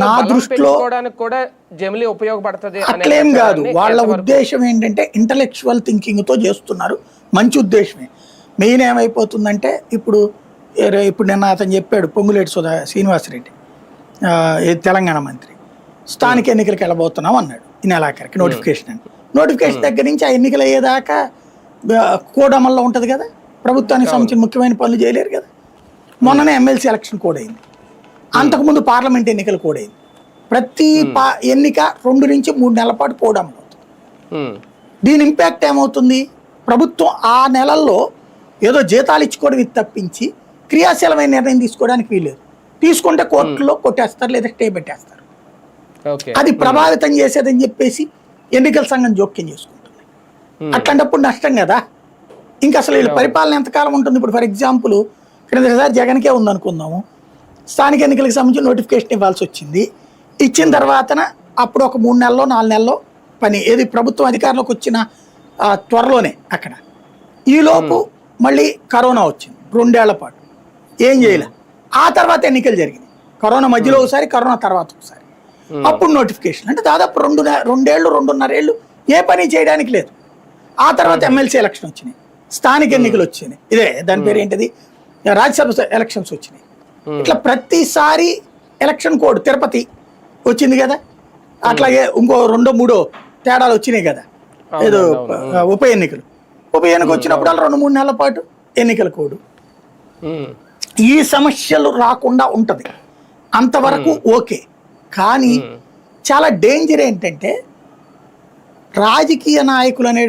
నా దృష్టిలో కూడా జమిలీ ఉపయోగపడుతుంది అట్లేం కాదు. వాళ్ళ ఉద్దేశం ఏంటంటే ఇంటలెక్చువల్ థింకింగ్ తో చేస్తున్నారు, మంచి ఉద్దేశమే. మెయిన్ ఏమైపోతుందంటే ఇప్పుడు నిన్న అతను చెప్పాడు, పొంగులేటి శ్రీనివాసరెడ్డి తెలంగాణ మంత్రి, స్థానిక ఎన్నికలకు వెళ్ళబోతున్నాం అన్నాడు ఈ నెలాఖరికి నోటిఫికేషన్ అని. నోటిఫికేషన్ దగ్గర నుంచి ఆ ఎన్నికలు అయ్యేదాకా కోడ్ అమల్లో ఉంటుంది కదా, ప్రభుత్వానికి సంబంధించిన ముఖ్యమైన పనులు చేయలేరు కదా. మొన్ననే ఎమ్మెల్సీ ఎలక్షన్ కోడ్ అయింది, అంతకుముందు పార్లమెంట్ ఎన్నికలు కోడ్ అయింది. ప్రతి ఎన్నిక 2 నుంచి 3 నెలల పాటు కోడ్ అమలు అవుతుంది. దీని ఇంపాక్ట్ ఏమవుతుంది, ప్రభుత్వం ఆ నెలల్లో ఏదో జీతాలు ఇచ్చుకోవడం ఇది తప్పించి క్రియాశీలమైన నిర్ణయం తీసుకోవడానికి వీల్లేదు. తీసుకుంటే కోర్టులో కొట్టేస్తారు లేదా స్టే పెట్టేస్తారు. అది ప్రభావితం చేసేదని చెప్పేసి ఎన్నికల సంఘం జోక్యం చేసుకుంటుంది. అట్లాంటప్పుడు నష్టం కదా. ఇంకా అసలు వీళ్ళ పరిపాలన ఎంతకాలం ఉంటుంది? ఇప్పుడు ఫర్ ఎగ్జాంపుల్ క్రిందసారి జగన్కే ఉందనుకుందాము, స్థానిక ఎన్నికలకు సంబంధించి నోటిఫికేషన్ ఇవ్వాల్సి వచ్చింది. ఇచ్చిన తర్వాత అప్పుడు ఒక 3 నెలల్లో 4 నెలల్లో పని ఏది ప్రభుత్వం అధికారంలోకి వచ్చిన త్వరలోనే అక్కడ. ఈలోపు మళ్ళీ కరోనా వచ్చింది 2 ఏళ్ల పాటు, ఏం చేయలే. ఆ తర్వాత ఎన్నికలు జరిగినాయి, కరోనా మధ్యలో ఒకసారి, కరోనా తర్వాత ఒకసారి. అప్పుడు నోటిఫికేషన్ అంటే దాదాపు 2 ఏళ్ళు 2.5 ఏళ్ళు ఏ పని చేయడానికి లేదు. ఆ తర్వాత ఎమ్మెల్సీ ఎలక్షన్ వచ్చినాయి, స్థానిక ఎన్నికలు వచ్చినాయి, ఇదే దాని పేరు ఏంటిది, రాజ్యసభ ఎలక్షన్స్ వచ్చినాయి. ఇట్లా ప్రతిసారి ఎలక్షన్ కోడ్ తిరుపతి వచ్చింది కదా, అట్లాగే ఇంకో 2, 3 తేడాలు వచ్చినాయి కదా, ఏదో ఉప ఎన్నిక వచ్చినప్పుడు 2-3 నెలల పాటు ఎన్నికల కోడ్. ఈ సమస్యలు రాకుండా ఉంటది అంతవరకు ఓకే. కానీ చాలా డేంజర్ ఏంటంటే రాజకీయ నాయకులు అనే